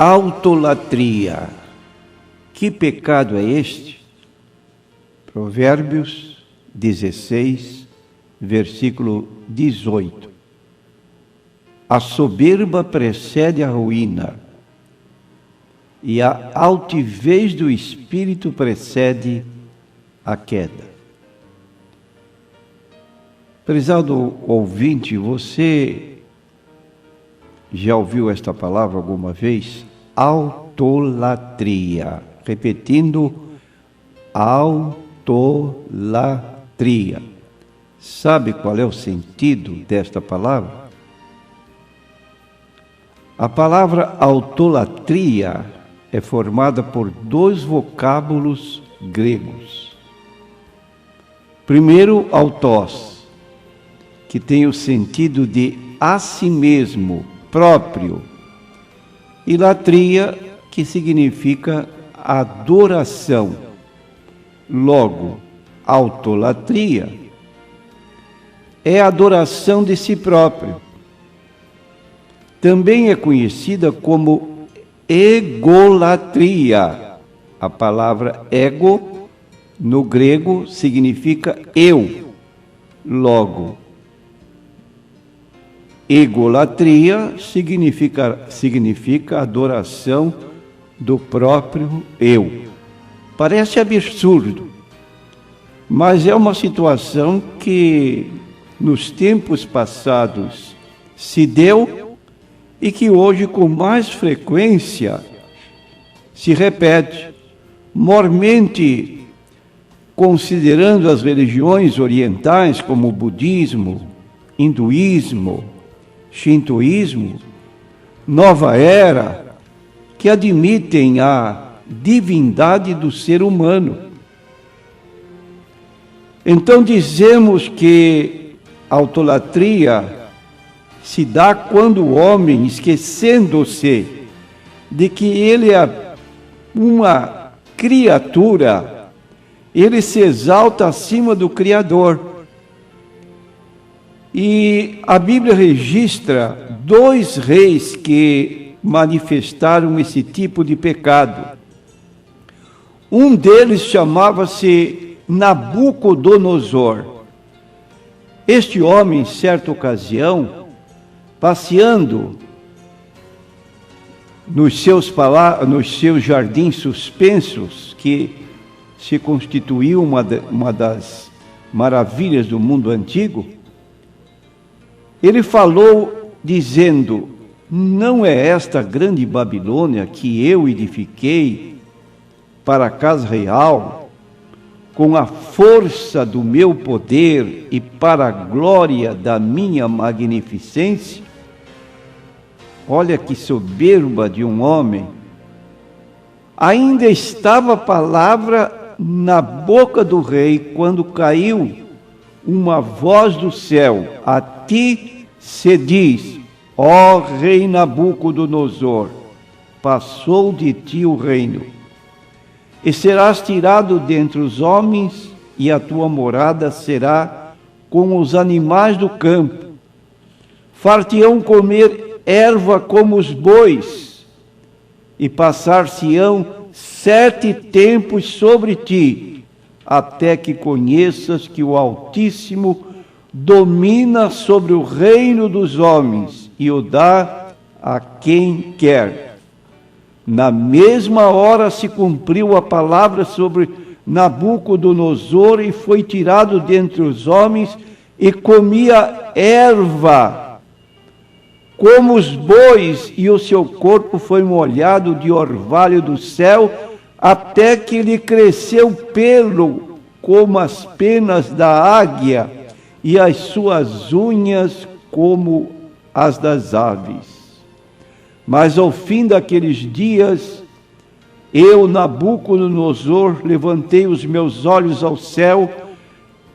autolatria. Que pecado é este? Provérbios 16, versículo 18. A soberba precede a ruína, e a altivez do espírito precede a queda. Prezado ouvinte, você já ouviu esta palavra alguma vez? Autolatria. Repetindo, autolatria. Sabe qual é o sentido desta palavra? A palavra autolatria é formada por dois vocábulos gregos. Primeiro, autós, que tem o sentido de a si mesmo, próprio, e latria, que significa adoração. Logo, autolatria é a adoração de si próprio. Também é conhecida como egolatria. A palavra ego, no grego, significa eu. Logo, egolatria significa adoração do próprio eu. Parece absurdo, mas é uma situação que nos tempos passados se deu e que hoje com mais frequência se repete, mormente considerando as religiões orientais como o budismo, hinduísmo, shintoísmo, nova era, que admitem a divindade do ser humano. Então dizemos que a autolatria se dá quando o homem, esquecendo-se de que ele é uma criatura, ele se exalta acima do Criador. E a Bíblia registra 2 reis que manifestaram esse tipo de pecado. Um deles chamava-se Nabucodonosor. Este homem, em certa ocasião, passeando nos seus jardins suspensos, que se constituiu uma das maravilhas do mundo antigo, ele falou dizendo: não é esta grande Babilônia que eu edifiquei para a casa real, com a força do meu poder e para a glória da minha magnificência? Olha que soberba de um homem. Ainda estava a palavra na boca do rei quando caiu uma voz do céu: a ti se diz, ó rei Nabucodonosor, passou de ti o reino, e serás tirado dentre os homens, e a tua morada será com os animais do campo. Far-te-ão comer erva como os bois, e passar-se-ão 7 tempos sobre ti, até que conheças que o Altíssimo domina sobre o reino dos homens e o dá a quem quer. Na mesma hora se cumpriu a palavra sobre Nabucodonosor e foi tirado dentre os homens e comia erva como os bois, e o seu corpo foi molhado de orvalho do céu, até que lhe cresceu pelo como as penas da águia, e as suas unhas como as das aves. Mas ao fim daqueles dias, eu, Nabucodonosor, levantei os meus olhos ao céu,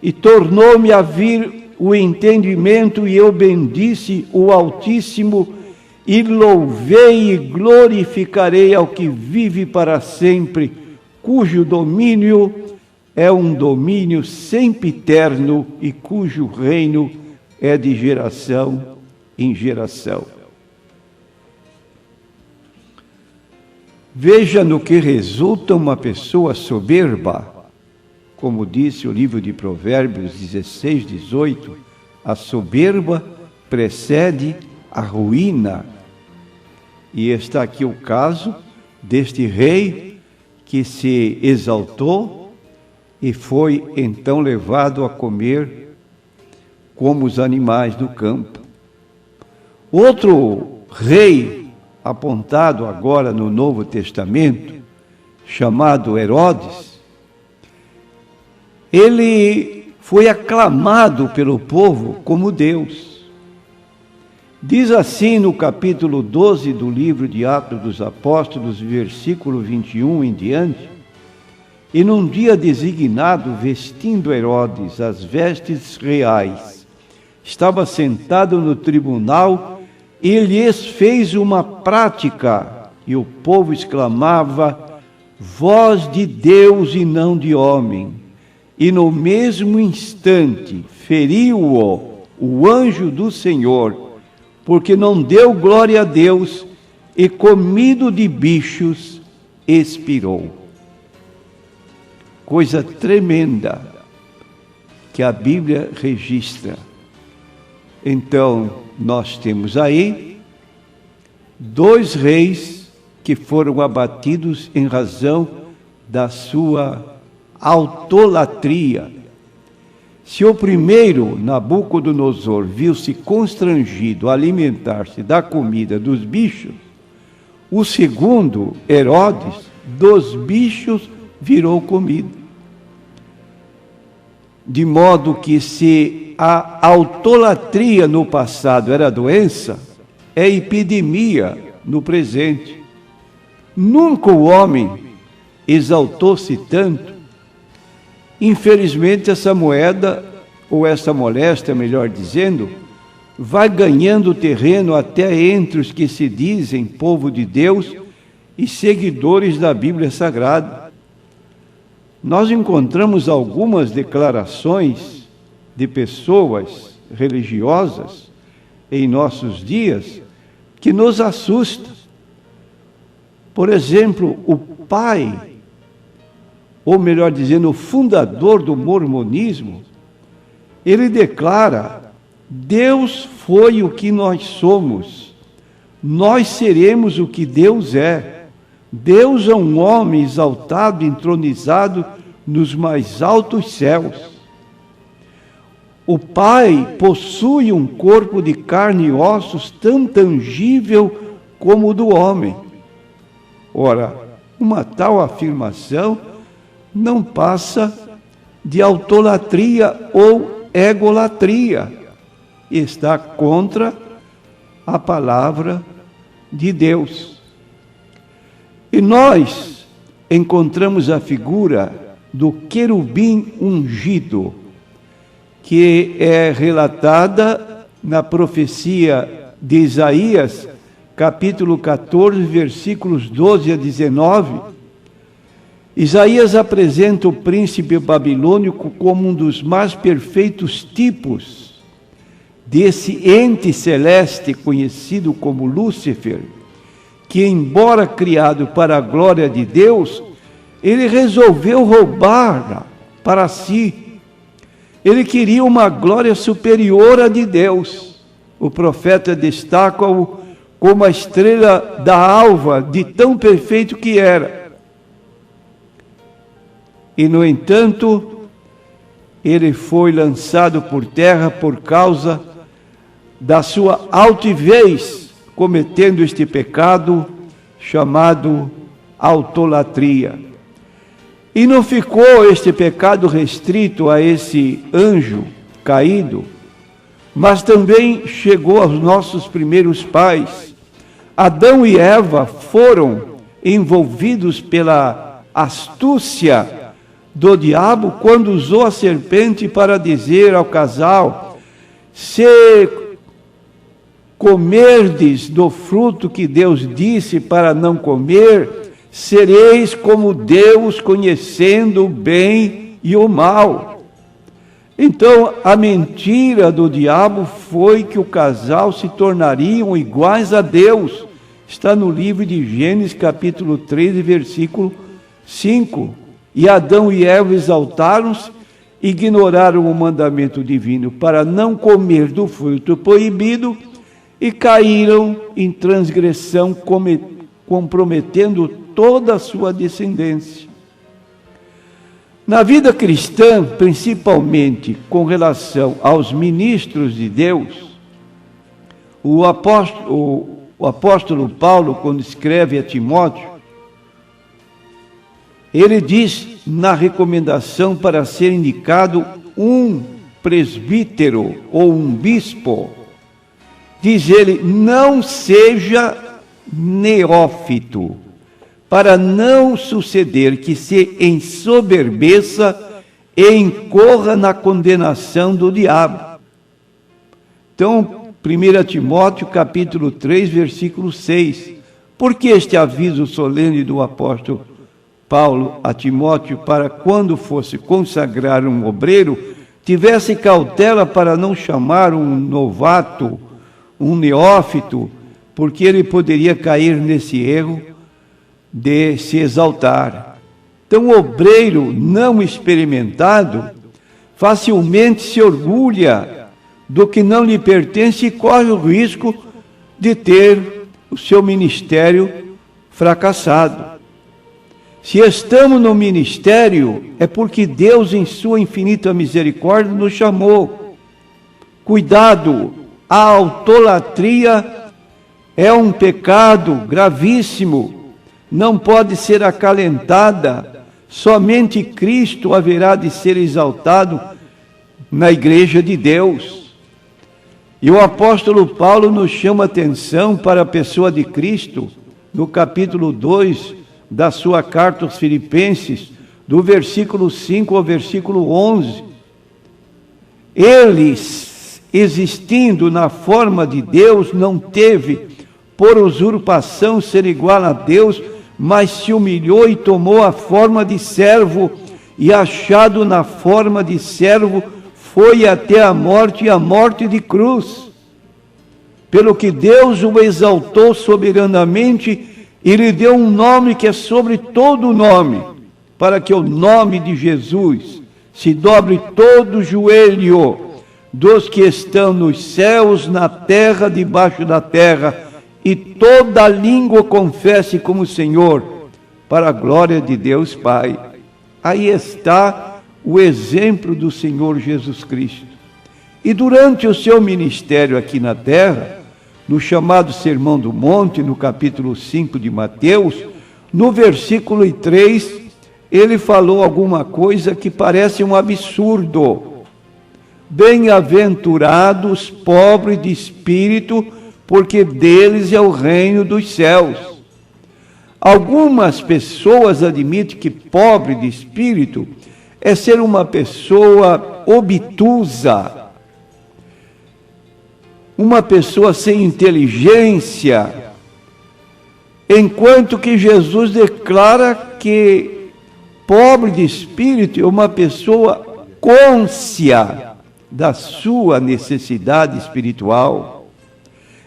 e tornou-me a vir o entendimento, e eu bendisse o Altíssimo, e louvei e glorificarei ao que vive para sempre, cujo domínio é um domínio sempiterno e cujo reino é de geração em geração. Veja no que resulta uma pessoa soberba. Como disse o livro de Provérbios 16, 18, a soberba precede a ruína. E está aqui o caso deste rei que se exaltou e foi então levado a comer como os animais do campo. Outro rei apontado agora no Novo Testamento, chamado Herodes, ele foi aclamado pelo povo como Deus. Diz assim no capítulo 12 do livro de Atos dos Apóstolos, versículo 21 em diante: e num dia designado, vestindo Herodes as vestes reais, estava sentado no tribunal e lhes fez uma prática, e o povo exclamava: voz de Deus e não de homem. E no mesmo instante feriu-o o anjo do Senhor, porque não deu glória a Deus, e comido de bichos expirou. Coisa tremenda que a Bíblia registra. Então, nós temos aí dois reis que foram abatidos em razão da sua autolatria. Se o primeiro, Nabucodonosor, viu-se constrangido a alimentar-se da comida dos bichos, o segundo, Herodes, dos bichos virou comida. De modo que se a autolatria no passado era doença, é epidemia no presente. Nunca o homem exaltou-se tanto. Infelizmente, essa moeda, ou essa moléstia, melhor dizendo, vai ganhando terreno até entre os que se dizem povo de Deus e seguidores da Bíblia Sagrada. Nós encontramos algumas declarações de pessoas religiosas em nossos dias que nos assustam. Por exemplo, o pai, ou melhor dizendo, o fundador do mormonismo, ele declara: Deus foi o que nós somos, nós seremos o que Deus é. Deus é um homem exaltado, entronizado nos mais altos céus. O Pai possui um corpo de carne e ossos tão tangível como o do homem. Ora, uma tal afirmação não passa de autolatria ou egolatria. Está contra a palavra de Deus. E nós encontramos a figura do querubim ungido, que é relatada na profecia de Isaías, capítulo 14, versículos 12 a 19. Isaías apresenta o príncipe babilônico como um dos mais perfeitos tipos desse ente celeste conhecido como Lúcifer, que, embora criado para a glória de Deus, ele resolveu roubá-la para si. Ele queria uma glória superior à de Deus. O profeta destaca-o como a estrela da alva, de tão perfeito que era. E, no entanto, ele foi lançado por terra por causa da sua altivez, cometendo este pecado chamado autolatria. E não ficou este pecado restrito a esse anjo caído, mas também chegou aos nossos primeiros pais. Adão e Eva foram envolvidos pela astúcia do diabo quando usou a serpente para dizer ao casal: se comerdes do fruto que Deus disse para não comer, sereis como Deus, conhecendo o bem e o mal. Então, a mentira do diabo foi que o casal se tornariam iguais a Deus, Está no livro de Gênesis, capítulo 13, versículo 5. E Adão e Eva exaltaram-se, ignoraram o mandamento divino para não comer do fruto proibido e caíram em transgressão, comprometendo toda a sua descendência. Na vida cristã, principalmente com relação aos ministros de Deus, o apóstolo Paulo, quando escreve a Timóteo, ele diz na recomendação para ser indicado um presbítero ou um bispo, diz ele, não seja neófito, para não suceder que se ensoberbeça e incorra na condenação do diabo. Então, 1 Timóteo, capítulo 3, versículo 6. Por que este aviso solene do apóstolo Paulo a Timóteo, para quando fosse consagrar um obreiro, tivesse cautela para não chamar um novato, um neófito, porque ele poderia cair nesse erro de se exaltar. Então, o obreiro não experimentado facilmente se orgulha do que não lhe pertence e corre o risco de ter o seu ministério fracassado. Se estamos no ministério, é porque Deus, em sua infinita misericórdia, nos chamou. Cuidado, a autolatria é um pecado gravíssimo, não pode ser acalentada, somente Cristo haverá de ser exaltado na igreja de Deus. E o apóstolo Paulo nos chama atenção para a pessoa de Cristo, no capítulo 2 da sua carta aos Filipenses, do versículo 5 ao versículo 11. Ele, existindo na forma de Deus, não teve por usurpação ser igual a Deus, mas se humilhou e tomou a forma de servo, e achado na forma de servo, foi até a morte, e a morte de cruz. Pelo que Deus o exaltou soberanamente e lhe deu um nome que é sobre todo nome, para que o nome de Jesus se dobre todo o joelho dos que estão nos céus, na terra, debaixo da terra, e toda língua confesse como Senhor, para a glória de Deus Pai. Aí está o exemplo do Senhor Jesus Cristo. E durante o seu ministério aqui na terra, no chamado Sermão do Monte, no capítulo 5 de Mateus, no versículo 3, ele falou alguma coisa que parece um absurdo. Bem-aventurados pobres de espírito, porque deles é o reino dos céus. Algumas pessoas admitem que pobre de espírito é ser uma pessoa obtusa, uma pessoa sem inteligência, enquanto que Jesus declara que pobre de espírito é uma pessoa cônscia da sua necessidade espiritual.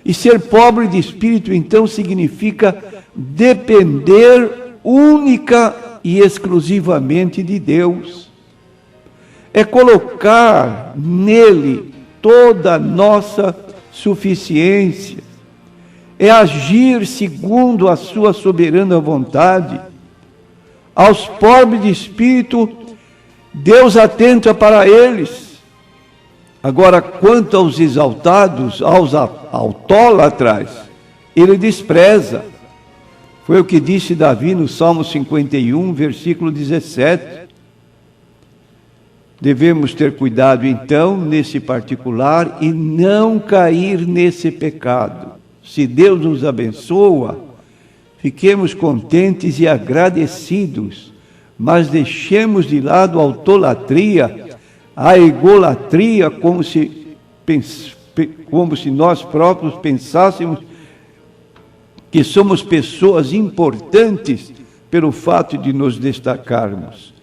E ser pobre de espírito, então, significa depender única e exclusivamente de Deus. É colocar nele toda a nossa suficiência, é agir segundo a sua soberana vontade. Aos pobres de espírito, Deus atenta para eles. Agora, quanto aos exaltados, aos autólatras, ele despreza. Foi o que disse Davi no Salmo 51, versículo 17. Devemos ter cuidado, então, nesse particular e não cair nesse pecado. Se Deus nos abençoa, fiquemos contentes e agradecidos, mas deixemos de lado a autolatria, a egolatria, como se nós próprios pensássemos que somos pessoas importantes pelo fato de nos destacarmos.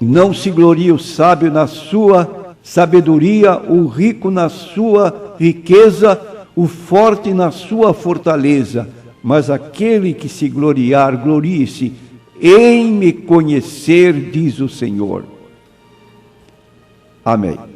Não se glorie o sábio na sua sabedoria, o rico na sua riqueza, o forte na sua fortaleza, mas aquele que se gloriar, glorie-se em me conhecer, diz o Senhor. Amém.